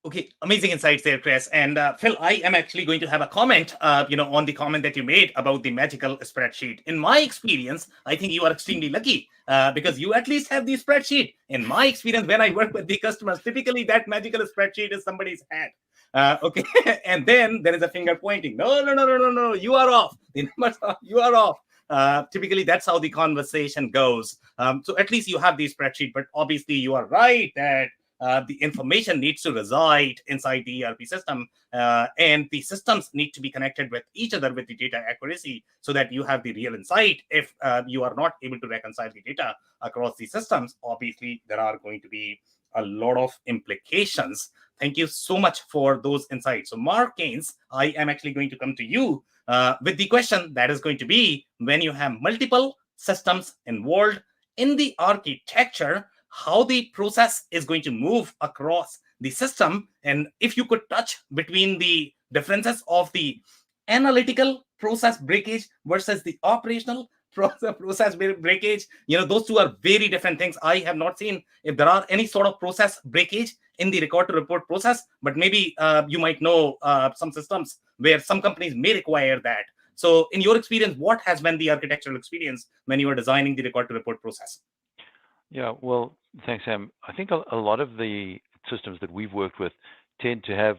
Okay, amazing insights there, Chris. And Phil, I am actually going to have a comment, on the comment that you made about the magical spreadsheet. In my experience, I think you are extremely lucky because you at least have the spreadsheet. In my experience, when I work with the customers, typically that magical spreadsheet is somebody's head. Okay, and then there is a finger pointing. No, you are off. The numbers are, you are off. Typically, that's how the conversation goes. So at least you have the spreadsheet, but obviously you are right that the information needs to reside inside the ERP system, and the systems need to be connected with each other with the data accuracy so that you have the real insight. If you are not able to reconcile the data across the systems, obviously there are going to be a lot of implications. Thank you so much for those insights. So Mark Keynes, I am actually going to come to you with the question that is going to be, when you have multiple systems involved in the architecture, how the process is going to move across the system, and if you could touch between the differences of the analytical process breakage versus the operational process breakage. Those two are very different things. I have not seen if there are any sort of process breakage in the record to report process, but maybe you might know some systems where some companies may require that. So in your experience, what has been the architectural experience when you are designing the record to report process? Yeah, well, thanks, Sam. I think a lot of the systems that we've worked with tend to have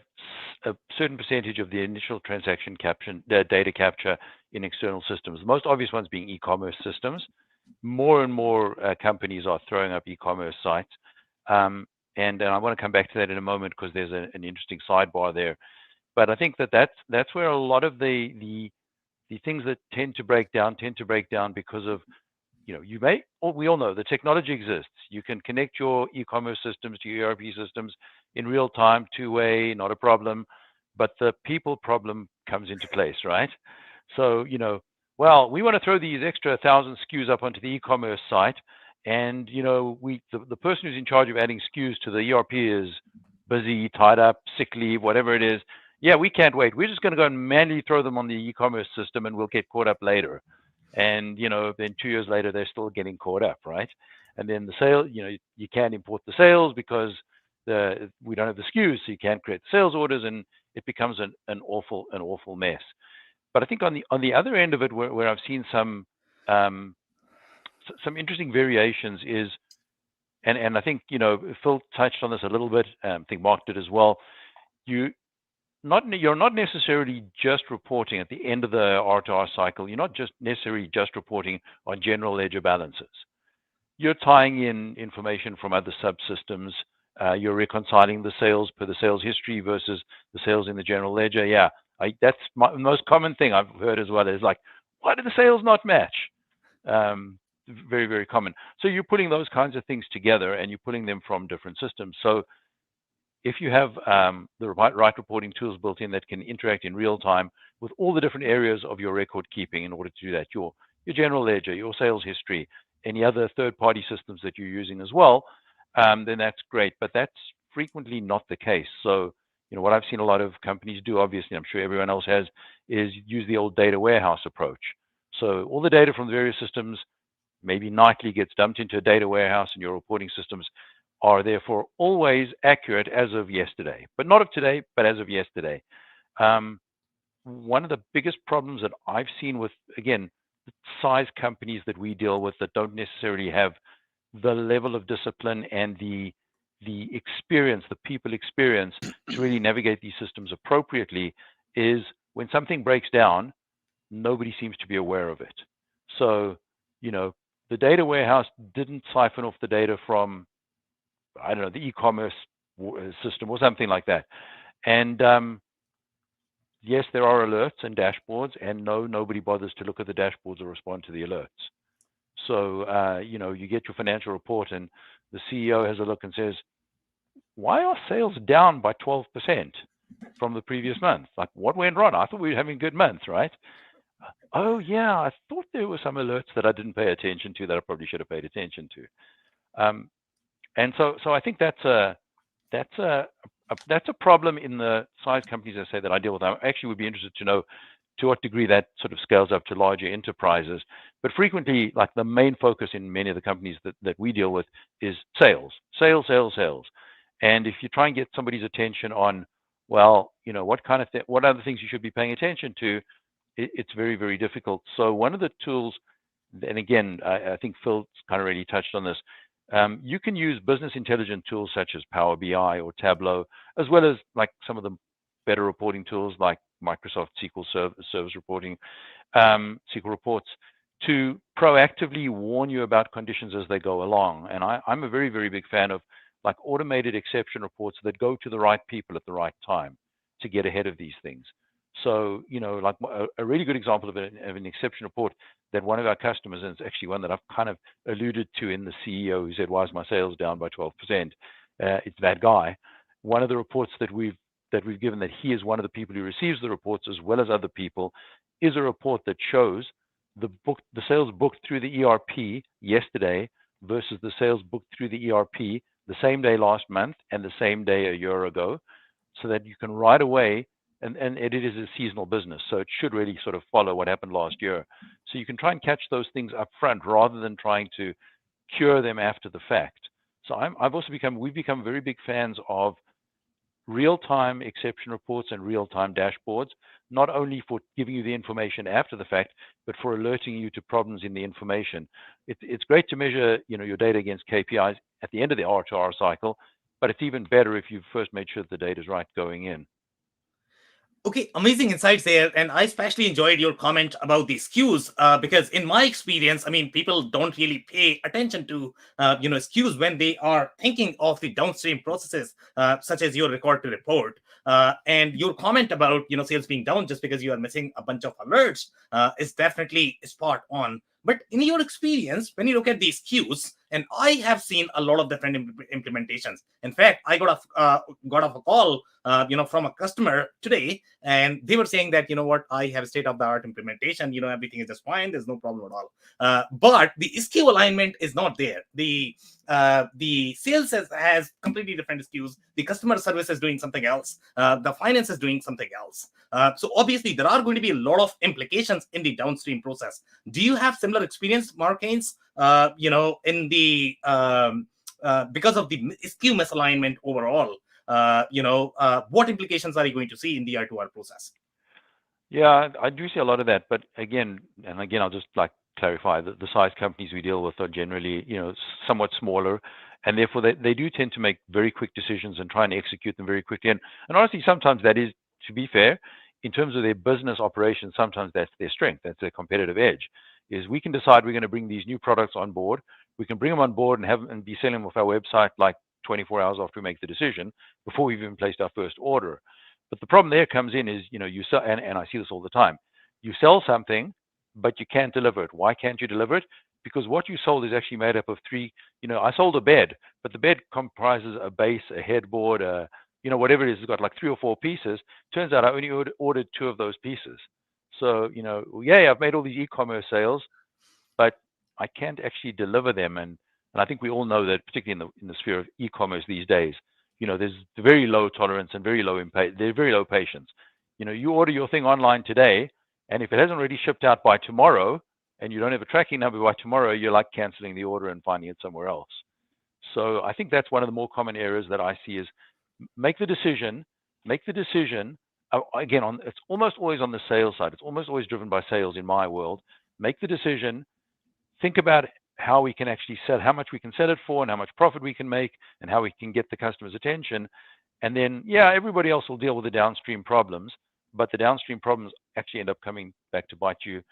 a certain percentage of the initial transaction data capture in external systems. The most obvious ones being e-commerce systems. More and more companies are throwing up e-commerce sites. And I want to come back to that in a moment because there's an interesting sidebar there. But I think that's where a lot of the things that tend to break down because of, we all know the technology exists. You can connect your e-commerce systems to your ERP systems in real time, two-way, not a problem. But the people problem comes into place, right? So, well, we want to throw these extra 1,000 SKUs up onto the e-commerce site. And, the person who's in charge of adding SKUs to the ERP is busy, tied up, sick leave, whatever it is. Yeah, we can't wait. We're just going to go and manually throw them on the e-commerce system and we'll get caught up later. And, then 2 years later, they're still getting caught up, right? And then the sale, you can't import the sales because we don't have the SKUs, so you can't create sales orders, and it becomes an awful mess. But I think on the other end of it, where I've seen some interesting variations is, and I think, Phil touched on this a little bit, I think Mark did as well, you're not necessarily just reporting at the end of the R2R cycle. You're not just necessarily just reporting on general ledger balances. You're tying in information from other subsystems. You're reconciling the sales per the sales history versus the sales in the general ledger. Yeah, that's the most common thing I've heard as well, is like, why do the sales not match? Very, very common. So you're putting those kinds of things together and you're pulling them from different systems. So if you have the right reporting tools built in that can interact in real time with all the different areas of your record keeping in order to do that, your general ledger, your sales history, any other third-party systems that you're using as well, then that's great. But that's frequently not the case. So, what I've seen a lot of companies do, obviously, I'm sure everyone else has, is use the old data warehouse approach. So all the data from the various systems maybe nightly gets dumped into a data warehouse, and your reporting systems are therefore always accurate as of yesterday, but not of today, but as of yesterday. One of the biggest problems that I've seen with, again, the size companies that we deal with that don't necessarily have the level of discipline and the experience, the people experience to really navigate these systems appropriately, is when something breaks down, nobody seems to be aware of it. So, the data warehouse didn't siphon off the data from, I don't know, the e-commerce system or something like that. And yes, there are alerts and dashboards, and no, nobody bothers to look at the dashboards or respond to the alerts. So, you get your financial report and the CEO has a look and says, why are sales down by 12% from the previous month? Like, what went wrong? I thought we were having good months, right? Oh, yeah, I thought there were some alerts that I didn't pay attention to that I probably should have paid attention to. And so I think that's a problem in the size companies, I say, that I deal with. I actually would be interested to know to what degree that sort of scales up to larger enterprises. But frequently, like, the main focus in many of the companies that we deal with is sales. And if you try and get somebody's attention on, well, what other things you should be paying attention to, it's very, very difficult. So one of the tools, and again, I think Phil's kind of already touched on this, you can use business intelligence tools such as Power BI or Tableau, as well as like some of the better reporting tools like Microsoft SQL Service Reporting, SQL Reports, to proactively warn you about conditions as they go along. And I'm a very, very big fan of like automated exception reports that go to the right people at the right time to get ahead of these things. So, like a really good example of an exception report that one of our customers, and it's actually one that I've kind of alluded to in the CEO who said, why is my sales down by 12%? It's that guy. One of the reports that we've given, that he is one of the people who receives the reports as well as other people, is a report that shows the sales booked through the ERP yesterday versus the sales booked through the ERP the same day last month and the same day a year ago, so that you can right away, and it is a seasonal business, so it should really sort of follow what happened last year. So you can try and catch those things up front rather than trying to cure them after the fact. So we've become very big fans of real-time exception reports and real-time dashboards, not only for giving you the information after the fact, but for alerting you to problems in the information. It's great to measure, your data against KPIs at the end of the R2R cycle, but it's even better if you've first made sure that the data is right going in. Okay, amazing insights there. And I especially enjoyed your comment about the SKUs because in my experience, I mean, people don't really pay attention to, SKUs when they are thinking of the downstream processes, such as your record to report. And your comment about, sales being down just because you are missing a bunch of alerts is definitely spot on. But in your experience, when you look at these SKUs, and I have seen a lot of different implementations. In fact, I got off a call, from a customer today, and they were saying that, I have a state-of-the-art implementation. Everything is just fine. There's no problem at all. But the SKU alignment is not there. The sales has completely different SKUs. The customer service is doing something else. The finance is doing something else. So obviously, there are going to be a lot of implications in the downstream process. Do you have similar experience, Mark Haynes? In the because of the SKU misalignment overall, what implications are you going to see in the R2R process? Yeah, I do see a lot of that. But again, I'll just like clarify that the size companies we deal with are generally, somewhat smaller, and therefore they do tend to make very quick decisions and try and execute them very quickly. And honestly, sometimes that is, to be fair, in terms of their business operations, sometimes that's their strength. That's their competitive edge. Is we can decide we're going to bring these new products on board. We can bring them on board and be selling them off our website like 24 hours after we make the decision, before we've even placed our first order. But the problem there comes in is, you sell, and I see this all the time. You sell something, but you can't deliver it. Why can't you deliver it? Because what you sold is actually made up of three. I sold a bed, but the bed comprises a base, a headboard, whatever it is. It's got like 3 or 4 pieces. Turns out I only ordered 2 of those pieces. So, I've made all these e-commerce sales, but I can't actually deliver them. And I think we all know that, particularly in the sphere of e-commerce these days, there's very low tolerance and very low patience. You order your thing online today, and if it hasn't already shipped out by tomorrow, and you don't have a tracking number by tomorrow, you're like canceling the order and finding it somewhere else. So I think that's one of the more common areas that I see is make the decision. Again, it's almost always on the sales side. It's almost always driven by sales in my world. Make the decision. Think about how we can actually sell, how much we can sell it for, and how much profit we can make, and how we can get the customer's attention. And then, everybody else will deal with the downstream problems, but the downstream problems actually end up coming back to bite you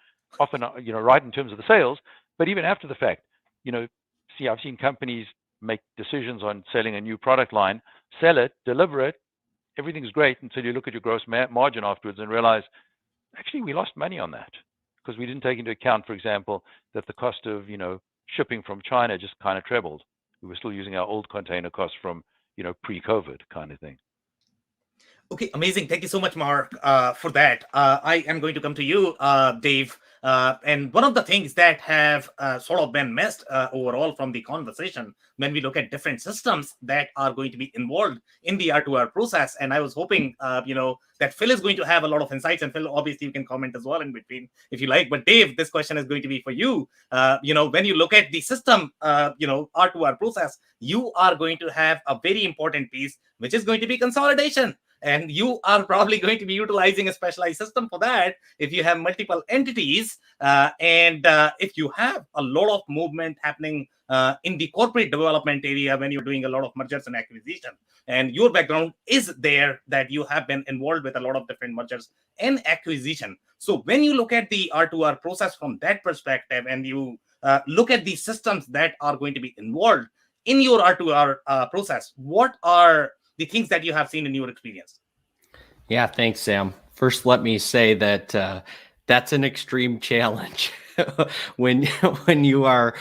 often, right in terms of the sales, but even after the fact. I've seen companies make decisions on selling a new product line, sell it, deliver it, everything's great until you look at your gross margin afterwards and realize, actually, we lost money on that because we didn't take into account, for example, that the cost of, shipping from China just kind of trebled. We were still using our old container costs from, pre-COVID kind of thing. Okay, amazing. Thank you so much, Mark, for that. I am going to come to you, Dave. And one of the things that have sort of been missed overall from the conversation when we look at different systems that are going to be involved in the R2R process. And I was hoping, that Phil is going to have a lot of insights. And Phil, obviously, you can comment as well in between if you like. But Dave, this question is going to be for you. When you look at the system, R2R process, you are going to have a very important piece, which is going to be consolidation. And you are probably going to be utilizing a specialized system for that if you have multiple entities and if you have a lot of movement happening in the corporate development area when you're doing a lot of mergers and acquisition. And your background is there that you have been involved with a lot of different mergers and acquisition. So when you look at the R2R process from that perspective and you look at the systems that are going to be involved in your R2R process, what are the things that you have seen in your experience? Yeah, thanks, Sam. First, let me say that that's an extreme challenge when you are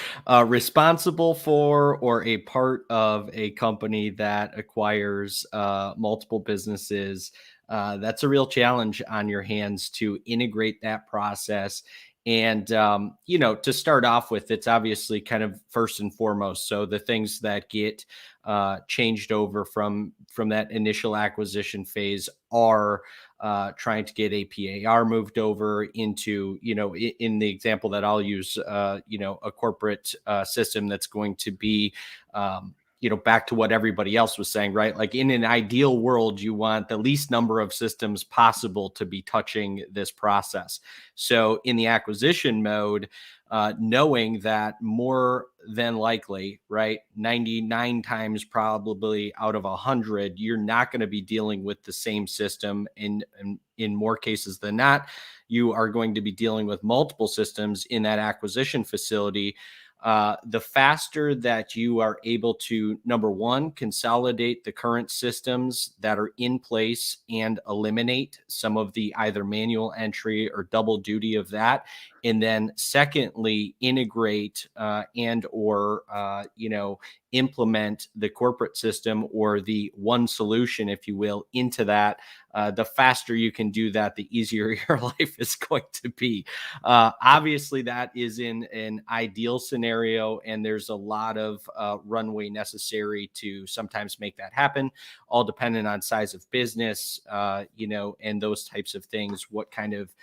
responsible for or a part of a company that acquires multiple businesses. That's a real challenge on your hands to integrate that process. And, to start off with, it's obviously kind of first and foremost. So the things that get changed over from that initial acquisition phase are trying to get APAR moved over into, in the example that I'll use, a corporate system that's going to be, back to what everybody else was saying, right? Like in an ideal world, you want the least number of systems possible to be touching this process. So in the acquisition mode, knowing that more than likely, right, 99 times probably out of 100, you're not going to be dealing with the same system. In more cases than not, you are going to be dealing with multiple systems in that acquisition facility. The faster that you are able to, number one, consolidate the current systems that are in place and eliminate some of the either manual entry or double duty of that. And then secondly, integrate and or, implement the corporate system or the one solution, if you will, into that. The faster you can do that, the easier your life is going to be. Obviously, that is in an ideal scenario, and there's a lot of runway necessary to sometimes make that happen, all dependent on size of business, and those types of things, what kind of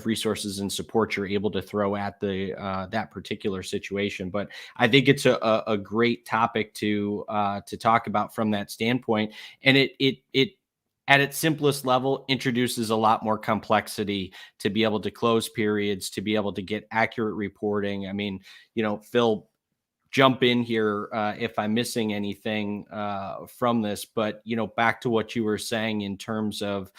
resources and support you're able to throw at the that particular situation. But I think it's a great topic to talk about from that standpoint. And it at its simplest level introduces a lot more complexity to be able to close periods, to be able to get accurate reporting. I mean, Phil, jump in here if I'm missing anything from this, but back to what you were saying in terms of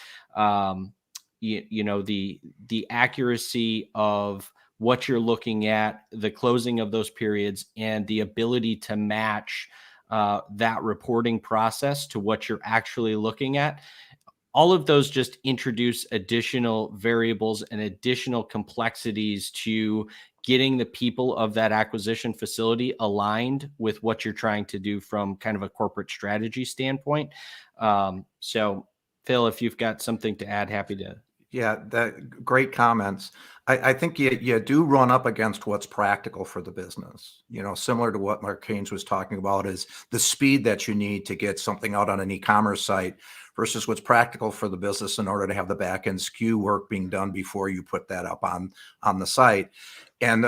the accuracy of what you're looking at, the closing of those periods, and the ability to match that reporting process to what you're actually looking at. All of those just introduce additional variables and additional complexities to getting the people of that acquisition facility aligned with what you're trying to do from kind of a corporate strategy standpoint. So Phil, if you've got something to add, happy to. Yeah, that great comments. I think you do run up against what's practical for the business. Similar to what Mark Haynes was talking about is the speed that you need to get something out on an e-commerce site versus what's practical for the business in order to have the back-end SKU work being done before you put that up on the site.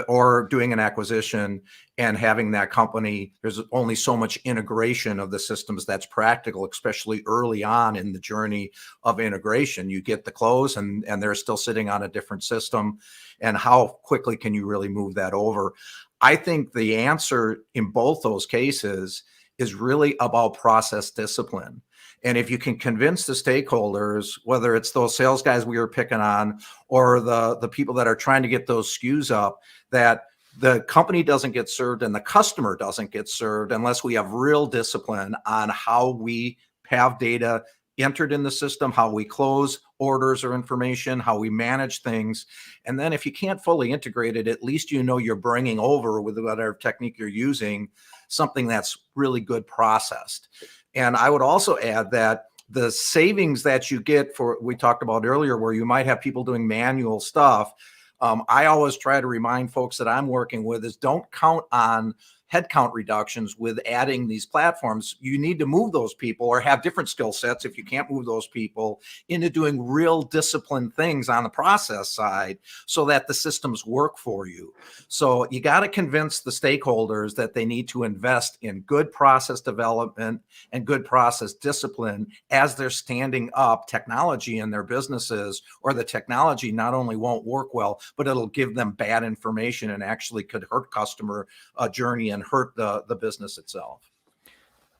Or doing an acquisition and having that company, there's only so much integration of the systems that's practical, especially early on in the journey of integration. You get the close and they're still sitting on a different system. And how quickly can you really move that over? I think the answer in both those cases is really about process discipline. And if you can convince the stakeholders, whether it's those sales guys we were picking on or the people that are trying to get those SKUs up, that the company doesn't get served and the customer doesn't get served unless we have real discipline on how we have data entered in the system, how we close orders or information, how we manage things. And then if you can't fully integrate it, at least you're bringing over with whatever technique you're using, something that's really good processed. And I would also add that the savings that you get for, we talked about earlier, where you might have people doing manual stuff. I always try to remind folks that I'm working with is don't count on headcount reductions with adding these platforms. You need to move those people or have different skill sets if you can't move those people into doing real disciplined things on the process side so that the systems work for you. So you got to convince the stakeholders that they need to invest in good process development and good process discipline as they're standing up technology in their businesses, or the technology not only won't work well, but it'll give them bad information and actually could hurt customer journey and hurt the business itself.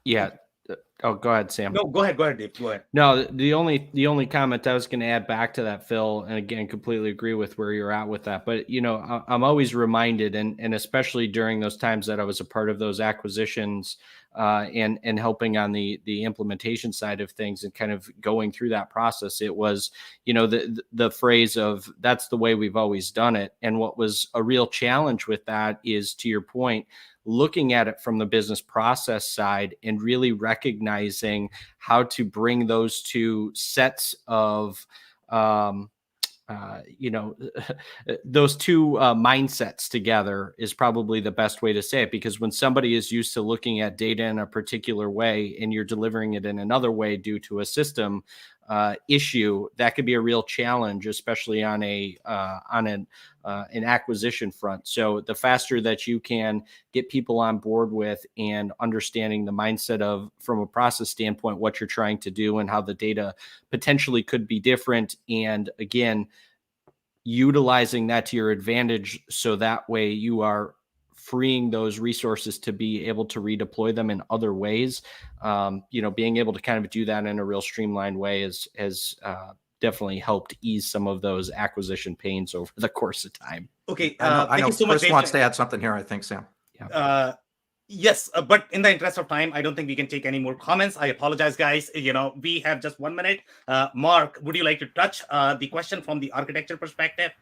Yeah. Oh, go ahead, Sam. No, go ahead, Dave. Go ahead. No, the only comment I was going to add back to that, Phil, and again, completely agree with where you're at with that. But I'm always reminded, and especially during those times that I was a part of those acquisitions, and helping on the implementation side of things and kind of going through that process, it was the phrase of that's the way we've always done it. And what was a real challenge with that is, to your point, looking at it from the business process side and really recognizing how to bring those two sets of, those two mindsets together is probably the best way to say it. Because when somebody is used to looking at data in a particular way and you're delivering it in another way due to a system issue, that could be a real challenge, especially on an acquisition front. So the faster that you can get people on board with and understanding the mindset of, from a process standpoint, what you're trying to do and how the data potentially could be different, and again, utilizing that to your advantage, so that way you are freeing those resources to be able to redeploy them in other ways. Being able to kind of do that in a real streamlined way has definitely helped ease some of those acquisition pains over the course of time. Okay. I know Thank you so much, Chris Dave. wants to add something here, I think, Sam. Yes, but in the interest of time, I don't think we can take any more comments. I apologize, guys. We have just 1 minute. Mark, would you like to touch the question from the architecture perspective?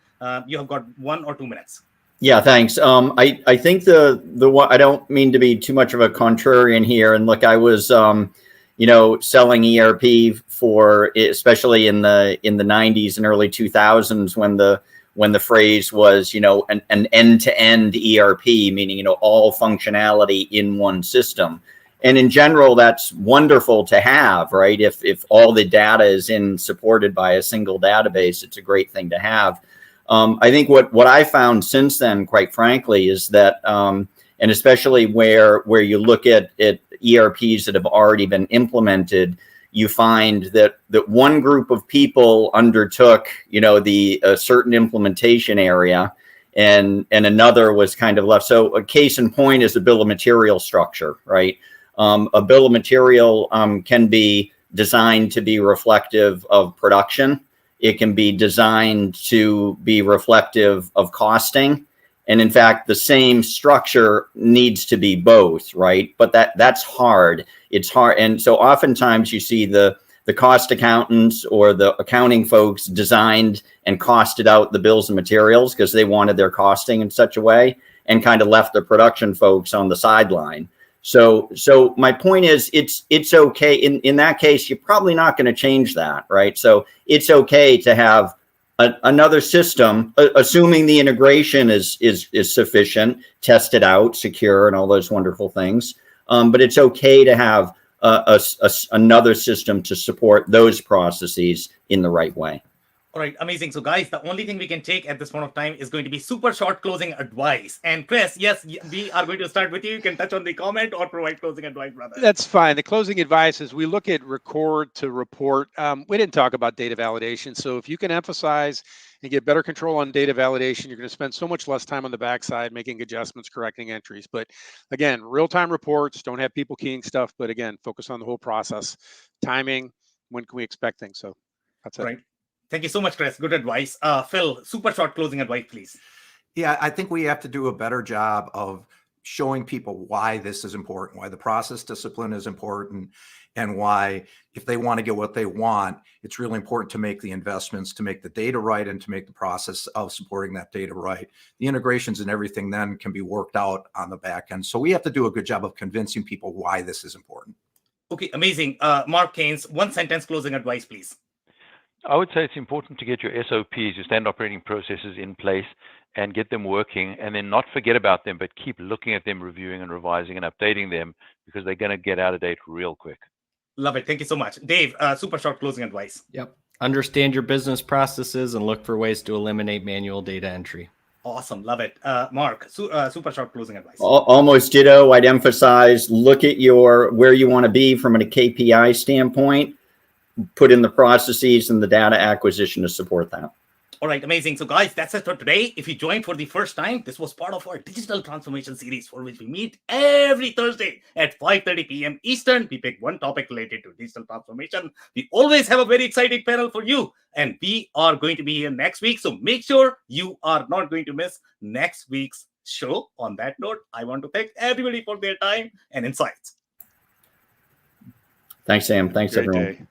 You have got 1 or 2 minutes. Yeah, thanks. I think the one, I don't mean to be too much of a contrarian here. And look, I was, selling ERP for, especially in the 90s and early 2000s, when the phrase was, an end-to-end ERP, meaning, all functionality in one system. And in general, that's wonderful to have, right? If all the data is supported by a single database, it's a great thing to have. I think what I found since then, quite frankly, is that, and especially where you look at ERPs that have already been implemented, you find that one group of people undertook, a certain implementation area, and another was kind of left. So a case in point is a bill of material structure, right? A bill of material can be designed to be reflective of production. It can be designed to be reflective of costing. And in fact, the same structure needs to be both, right? But that's hard. It's hard. And so oftentimes you see the cost accountants or the accounting folks designed and costed out the bills and materials because they wanted their costing in such a way, and kind of left the production folks on the sideline. So my point is, it's okay. In that case, you're probably not going to change that, right? So it's okay to have another system, assuming the integration is sufficient, tested out, secure, and all those wonderful things. But it's okay to have another system to support those processes in the right way. All right, amazing. So guys, the only thing we can take at this point of time is going to be super short closing advice. And Chris, yes, we are going to start with you. You can touch on the comment or provide closing advice, brother. That's fine. The closing advice is we look at record to report. We didn't talk about data validation. So if you can emphasize and get better control on data validation, you're going to spend so much less time on the backside making adjustments, correcting entries. But again, real-time reports, don't have people keying stuff, but again, focus on the whole process. Timing, when can we expect things? So that's it. All right. Thank you so much, Chris. Good advice. Phil, super short closing advice, please. Yeah, I think we have to do a better job of showing people why this is important, why the process discipline is important, and why, if they want to get what they want, it's really important to make the investments, to make the data right, and to make the process of supporting that data right. The integrations and everything then can be worked out on the back end. So we have to do a good job of convincing people why this is important. Okay, amazing. Mark Keynes, one sentence closing advice, please. I would say it's important to get your SOPs, your standard operating processes in place and get them working, and then not forget about them, but keep looking at them, reviewing and revising and updating them, because they're going to get out of date real quick. Love it. Thank you so much. Dave, super short closing advice. Yep. Understand your business processes and look for ways to eliminate manual data entry. Awesome. Love it. Mark, super short closing advice. Almost ditto. I'd emphasize, look at where you want to be from a KPI standpoint, put in the processes and the data acquisition to support that. All right, amazing. So guys, that's it for today. If you joined for the first time, this was part of our digital transformation series, for which we meet every Thursday at 5:30 p.m. Eastern. We pick one topic related to digital transformation. We always have a very exciting panel for you, and we are going to be here next week. So make sure you are not going to miss next week's show. On that note, I want to thank everybody for their time and insights. Thanks, Sam. Thanks, Great everyone. day.